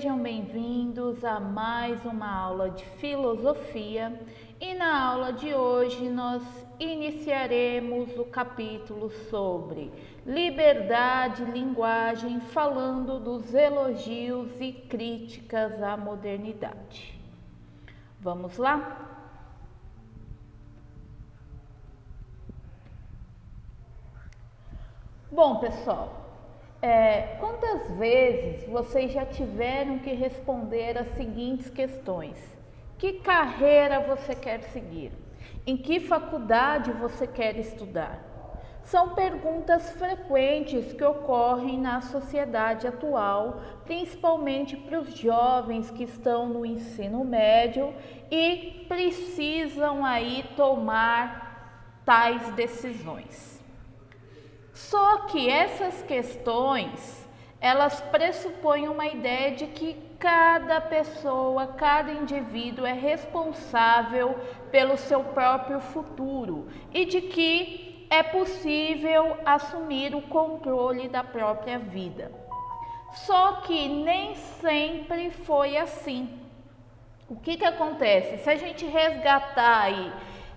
Sejam bem-vindos a mais uma aula de filosofia e na aula de hoje nós iniciaremos o capítulo sobre liberdade e linguagem, falando dos elogios e críticas à modernidade. Vamos lá? Bom, pessoal, quantas vezes vocês já tiveram que responder as seguintes questões? Que carreira você quer seguir? Em que faculdade você quer estudar? São perguntas frequentes que ocorrem na sociedade atual, principalmente para os jovens que estão no ensino médio e precisam aí tomar tais decisões. Só que essas questões, elas pressupõem uma ideia de que cada pessoa, cada indivíduo é responsável pelo seu próprio futuro e de que é possível assumir o controle da própria vida. Só que nem sempre foi assim. O que acontece? Se a gente resgatar aí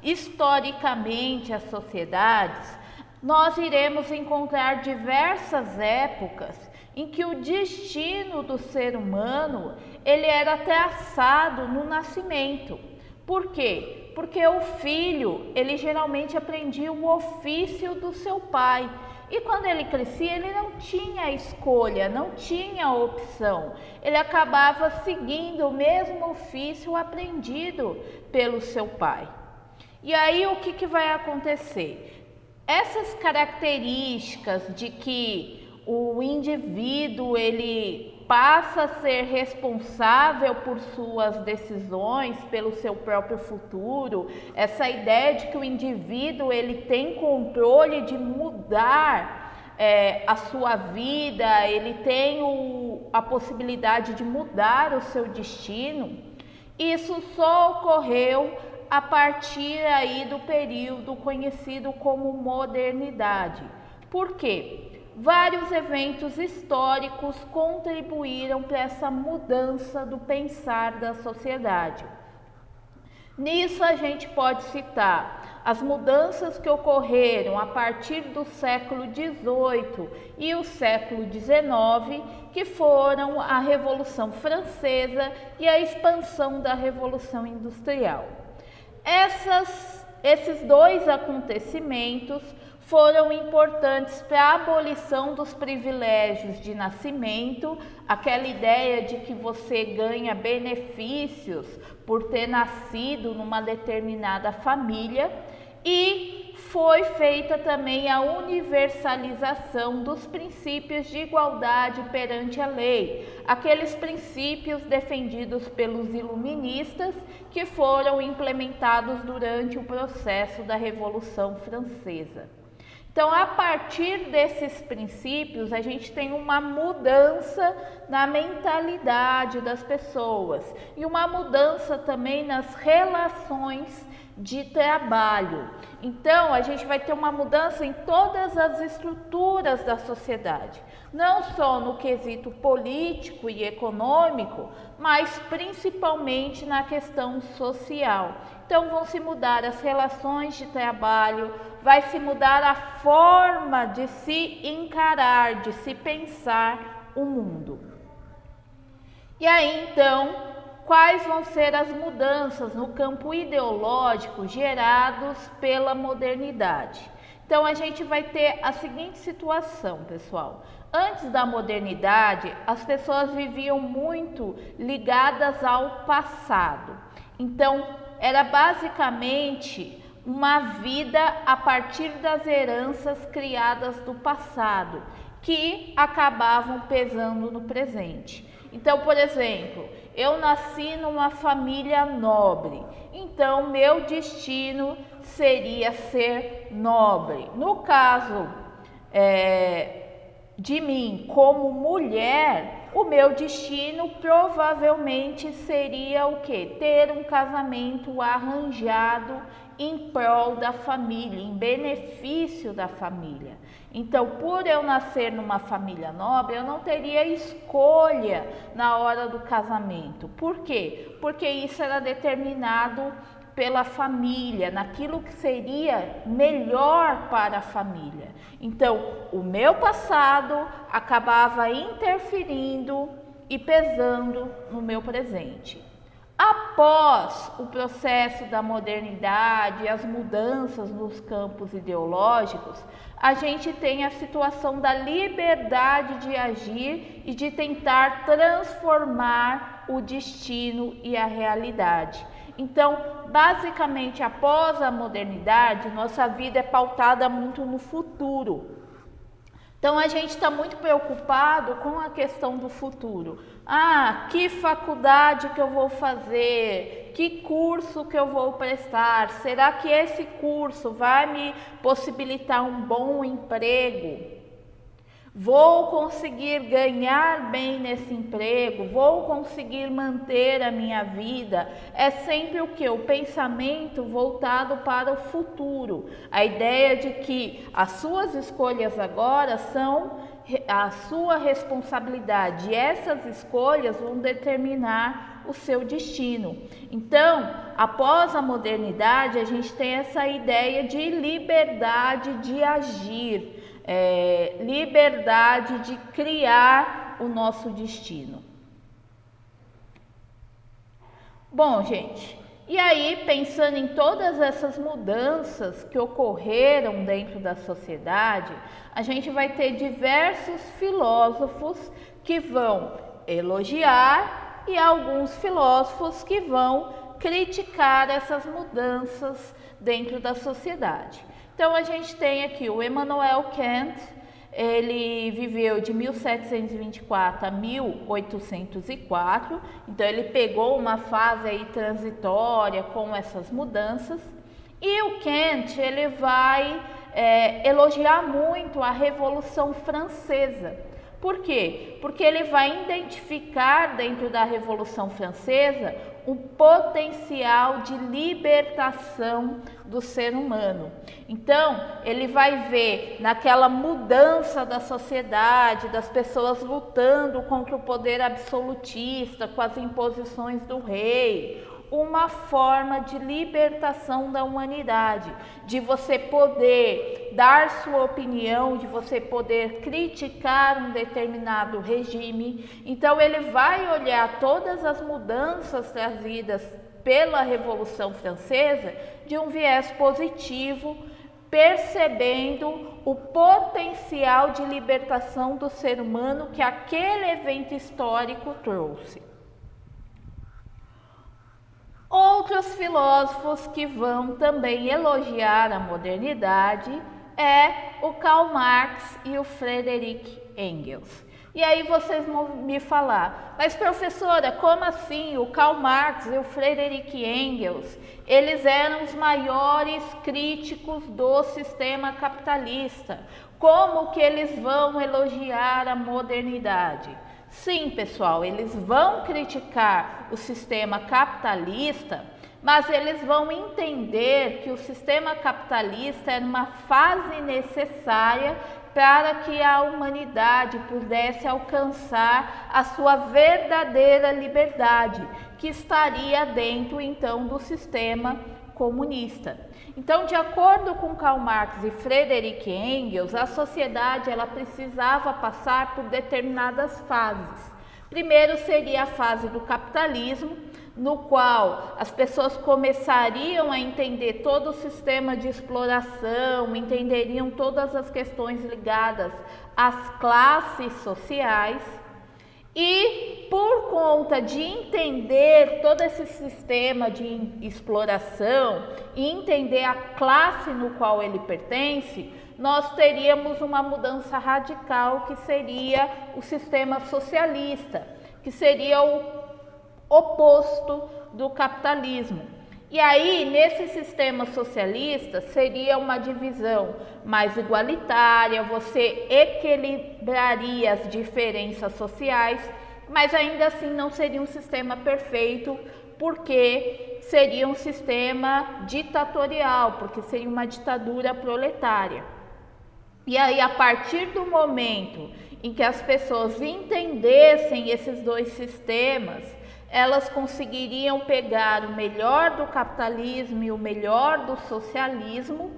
historicamente as sociedades, nós iremos encontrar diversas épocas em que o destino do ser humano ele era traçado no nascimento. Por quê? Porque o filho ele geralmente aprendia o ofício do seu pai e quando ele crescia ele não tinha escolha, não tinha opção. Ele acabava seguindo o mesmo ofício aprendido pelo seu pai. E aí o que vai acontecer? Essas características de que o indivíduo ele passa a ser responsável por suas decisões, pelo seu próprio futuro, essa ideia de que o indivíduo ele tem controle de mudar a sua vida, ele tem a possibilidade de mudar o seu destino, isso só ocorreu a partir aí do período conhecido como modernidade. Por quê? Vários eventos históricos contribuíram para essa mudança do pensar da sociedade. Nisso a gente pode citar as mudanças que ocorreram a partir do século XVIII e o século XIX, que foram a Revolução Francesa e a expansão da Revolução Industrial. Esses dois acontecimentos foram importantes para a abolição dos privilégios de nascimento, aquela ideia de que você ganha benefícios por ter nascido numa determinada família, e foi feita também a universalização dos princípios de igualdade perante a lei, aqueles princípios defendidos pelos iluministas que foram implementados durante o processo da Revolução Francesa. Então, a partir desses princípios, a gente tem uma mudança na mentalidade das pessoas e uma mudança também nas relações de trabalho. Então, a gente vai ter uma mudança em todas as estruturas da sociedade, não só no quesito político e econômico, mas principalmente na questão social. Então, vão se mudar as relações de trabalho, vai se mudar a forma de se encarar, de se pensar o mundo. E aí, então, quais vão ser as mudanças no campo ideológico gerados pela modernidade? Então, a gente vai ter a seguinte situação, pessoal. Antes da modernidade, as pessoas viviam muito ligadas ao passado. Então, era basicamente uma vida a partir das heranças criadas do passado, que acabavam pesando no presente. Então, por exemplo, eu nasci numa família nobre, então meu destino seria ser nobre. No caso de mim, como mulher, o meu destino provavelmente seria o quê? Ter um casamento arranjado em prol da família, em benefício da família. Então, por eu nascer numa família nobre, eu não teria escolha na hora do casamento. Por quê? Porque isso era determinado pela família, naquilo que seria melhor para a família. Então, o meu passado acabava interferindo e pesando no meu presente. Após o processo da modernidade, as mudanças nos campos ideológicos, a gente tem a situação da liberdade de agir e de tentar transformar o destino e a realidade. Então, basicamente, após a modernidade, nossa vida é pautada muito no futuro. Então, a gente está muito preocupado com a questão do futuro. Ah, que faculdade que eu vou fazer? Que curso que eu vou prestar? Será que esse curso vai me possibilitar um bom emprego? Vou conseguir ganhar bem nesse emprego? Vou conseguir manter a minha vida? É sempre o que? O pensamento voltado para o futuro. A ideia de que as suas escolhas agora são a sua responsabilidade. E essas escolhas vão determinar o seu destino. Então, após a modernidade, a gente tem essa ideia de liberdade de agir. Liberdade de criar o nosso destino. Bom, gente, e aí pensando em todas essas mudanças que ocorreram dentro da sociedade, a gente vai ter diversos filósofos que vão elogiar e alguns filósofos que vão criticar essas mudanças dentro da sociedade. Então, a gente tem aqui o Immanuel Kant, ele viveu de 1724 a 1804, então ele pegou uma fase aí transitória com essas mudanças, e o Kant, ele vai elogiar muito a Revolução Francesa. Por quê? Porque ele vai identificar dentro da Revolução Francesa um potencial de libertação do ser humano. Então, ele vai ver naquela mudança da sociedade, das pessoas lutando contra o poder absolutista, com as imposições do rei, uma forma de libertação da humanidade, de você poder dar sua opinião, de você poder criticar um determinado regime. Então ele vai olhar todas as mudanças trazidas pela Revolução Francesa de um viés positivo, percebendo o potencial de libertação do ser humano que aquele evento histórico trouxe. Outros filósofos que vão também elogiar a modernidade é o Karl Marx e o Friedrich Engels. E aí vocês vão me falar, mas professora, como assim o Karl Marx e o Friedrich Engels, eles eram os maiores críticos do sistema capitalista, como que eles vão elogiar a modernidade? Sim, pessoal, eles vão criticar o sistema capitalista, mas eles vão entender que o sistema capitalista era uma fase necessária para que a humanidade pudesse alcançar a sua verdadeira liberdade, que estaria dentro então do sistema comunista. Então, de acordo com Karl Marx e Friedrich Engels, a sociedade ela precisava passar por determinadas fases. Primeiro seria a fase do capitalismo, no qual as pessoas começariam a entender todo o sistema de exploração, entenderiam todas as questões ligadas às classes sociais. E por conta de entender todo esse sistema de exploração e entender a classe no qual ele pertence, nós teríamos uma mudança radical que seria o sistema socialista, que seria o oposto do capitalismo. E aí, nesse sistema socialista, seria uma divisão mais igualitária, você equilibraria as diferenças sociais mas ainda assim não seria um sistema perfeito, porque seria um sistema ditatorial, porque seria uma ditadura proletária. E aí, a partir do momento em que as pessoas entendessem esses dois sistemas, elas conseguiriam pegar o melhor do capitalismo e o melhor do socialismo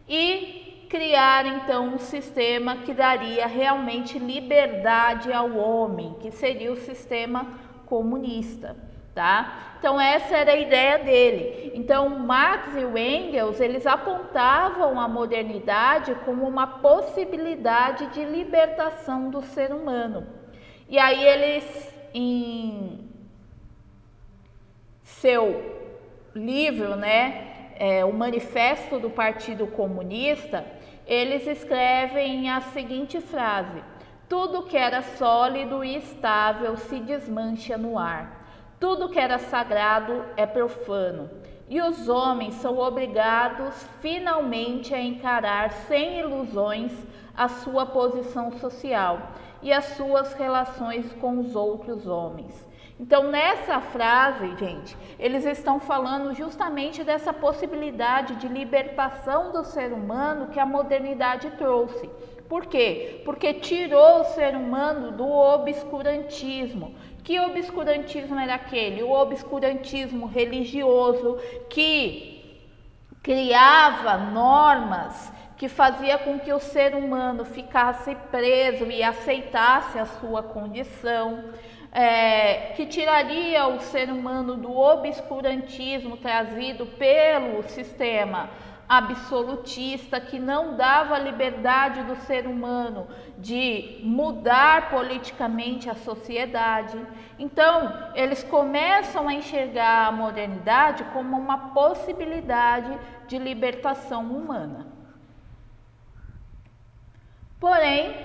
e criar então um sistema que daria realmente liberdade ao homem, que seria o sistema comunista, tá? Então essa era a ideia dele. Então Marx e o Engels, eles apontavam a modernidade como uma possibilidade de libertação do ser humano. E aí eles, em seu livro, né, o Manifesto do Partido Comunista, eles escrevem a seguinte frase: tudo que era sólido e estável se desmancha no ar. Tudo que era sagrado é profano. E os homens são obrigados finalmente a encarar sem ilusões a sua posição social e as suas relações com os outros homens. Então, nessa frase, gente, eles estão falando justamente dessa possibilidade de libertação do ser humano que a modernidade trouxe. Por quê? Porque tirou o ser humano do obscurantismo. Que obscurantismo era aquele? O obscurantismo religioso que criava normas que fazia com que o ser humano ficasse preso e aceitasse a sua condição. Que tiraria o ser humano do obscurantismo trazido pelo sistema absolutista, que não dava liberdade do ser humano de mudar politicamente a sociedade. Então, eles começam a enxergar a modernidade como uma possibilidade de libertação humana. Porém,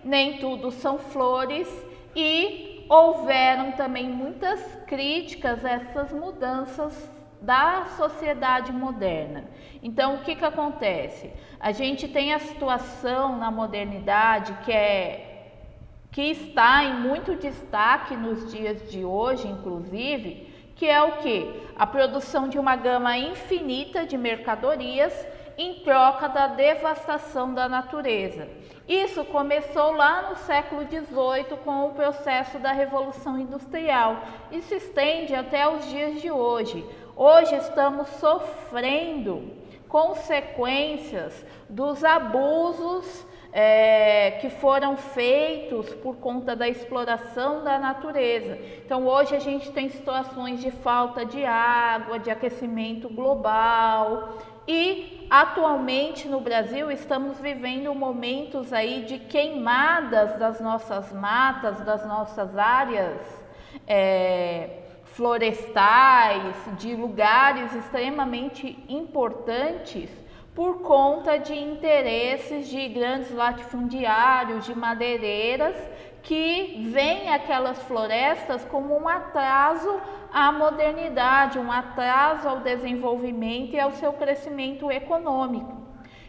nem tudo são flores e houveram também muitas críticas a essas mudanças da sociedade moderna. Então, o que acontece? A gente tem a situação na modernidade que está em muito destaque nos dias de hoje, inclusive, que é o quê? A produção de uma gama infinita de mercadorias em troca da devastação da natureza. Isso começou lá no século XVIII com o processo da Revolução Industrial e se estende até os dias de hoje. Hoje estamos sofrendo consequências dos abusos que foram feitos por conta da exploração da natureza. Então hoje a gente tem situações de falta de água, de aquecimento global e atualmente no Brasil estamos vivendo momentos aí de queimadas das nossas matas, das nossas áreas florestais, de lugares extremamente importantes por conta de interesses de grandes latifundiários, de madeireiras, que veem aquelas florestas como um atraso à modernidade, um atraso ao desenvolvimento e ao seu crescimento econômico.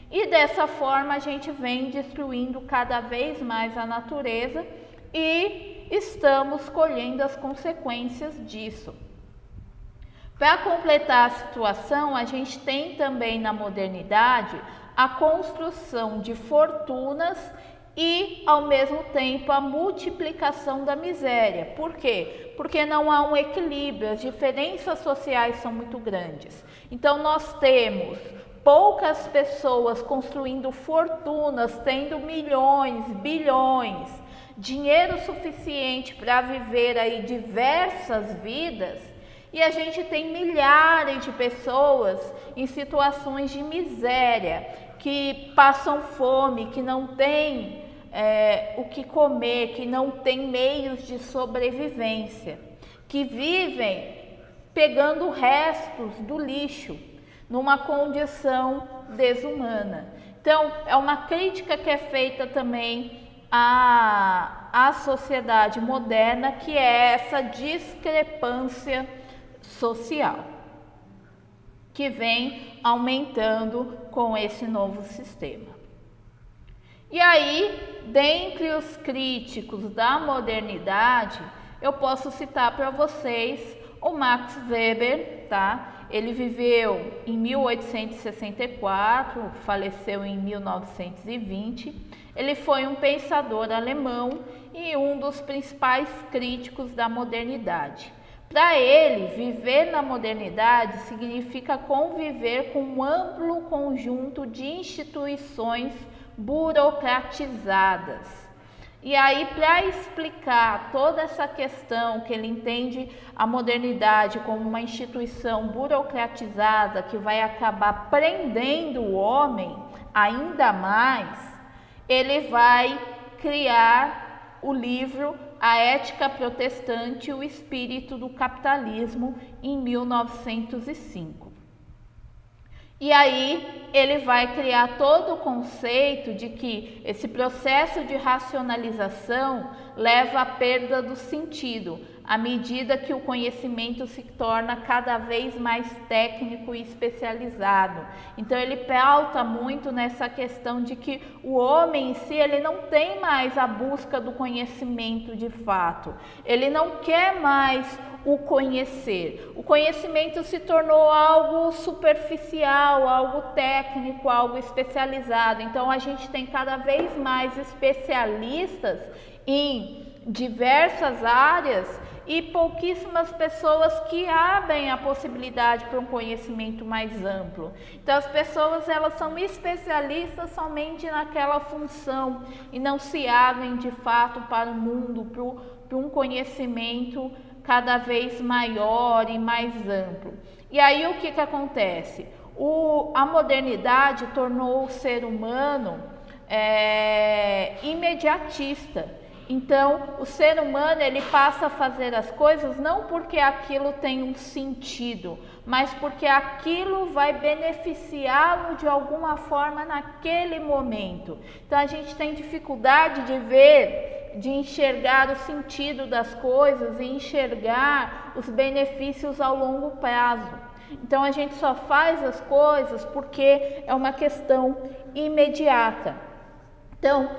E dessa forma a gente vem destruindo cada vez mais a natureza e estamos colhendo as consequências disso. Para completar a situação, a gente tem também na modernidade a construção de fortunas e, ao mesmo tempo, a multiplicação da miséria. Por quê? Porque não há um equilíbrio, as diferenças sociais são muito grandes. Então, nós temos poucas pessoas construindo fortunas, tendo milhões, bilhões, dinheiro suficiente para viver aí diversas vidas, e a gente tem milhares de pessoas em situações de miséria, que passam fome, que não têm o que comer, que não têm meios de sobrevivência, que vivem pegando restos do lixo, numa condição desumana. Então, é uma crítica que é feita também à sociedade moderna, que é essa discrepância social, que vem aumentando com esse novo sistema. E aí, dentre os críticos da modernidade, eu posso citar para vocês o Max Weber, tá? Ele viveu em 1864, faleceu em 1920. Ele foi um pensador alemão e um dos principais críticos da modernidade. Para ele, viver na modernidade significa conviver com um amplo conjunto de instituições burocratizadas. E aí, para explicar toda essa questão que ele entende a modernidade como uma instituição burocratizada que vai acabar prendendo o homem ainda mais, ele vai criar o livro A Ética Protestante e o Espírito do Capitalismo em 1905. E aí ele vai criar todo o conceito de que esse processo de racionalização leva à perda do sentido, à medida que o conhecimento se torna cada vez mais técnico e especializado. Então ele pauta muito nessa questão de que o homem em si, ele não tem mais a busca do conhecimento de fato, ele não quer mais o conhecer. O conhecimento se tornou algo superficial, algo técnico, algo especializado. Então a gente tem cada vez mais especialistas em diversas áreas e pouquíssimas pessoas que abrem a possibilidade para um conhecimento mais amplo. Então as pessoas, elas são especialistas somente naquela função e não se abrem de fato para o mundo, para um conhecimento cada vez maior e mais amplo. E aí o que acontece? A modernidade tornou o ser humano imediatista. Então, o ser humano, ele passa a fazer as coisas não porque aquilo tem um sentido, mas porque aquilo vai beneficiá-lo de alguma forma naquele momento. Então, a gente tem dificuldade de enxergar o sentido das coisas e enxergar os benefícios ao longo prazo. Então, a gente só faz as coisas porque é uma questão imediata. Então,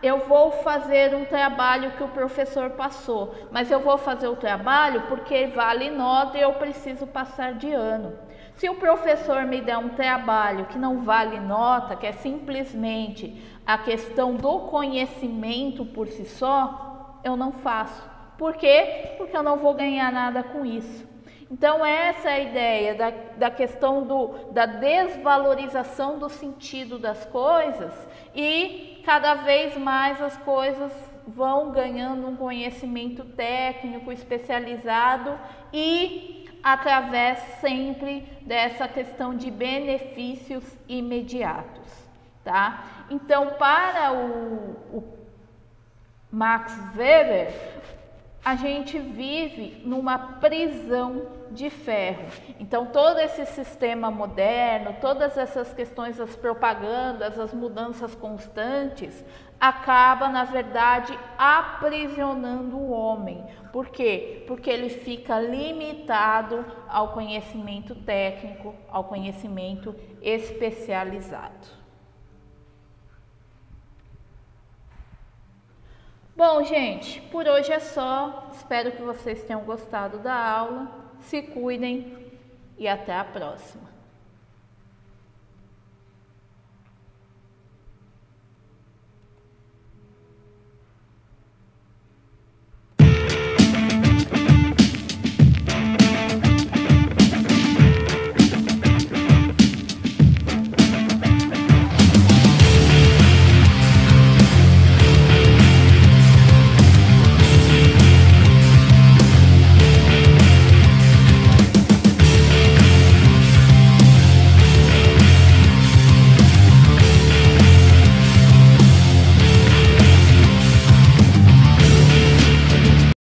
eu vou fazer um trabalho que o professor passou, mas eu vou fazer o trabalho porque vale nota e eu preciso passar de ano. Se o professor me der um trabalho que não vale nota, que é simplesmente a questão do conhecimento por si só, eu não faço. Por quê? Porque eu não vou ganhar nada com isso. Então essa é a ideia da questão da desvalorização do sentido das coisas, e cada vez mais as coisas vão ganhando um conhecimento técnico especializado e através sempre dessa questão de benefícios imediatos, tá? Então, para o Max Weber, a gente vive numa prisão de ferro. Então, todo esse sistema moderno, todas essas questões das propagandas, as mudanças constantes, acaba, na verdade, aprisionando o homem. Por quê? Porque ele fica limitado ao conhecimento técnico, ao conhecimento especializado. Bom, gente, por hoje é só. Espero que vocês tenham gostado da aula. Se cuidem e até a próxima.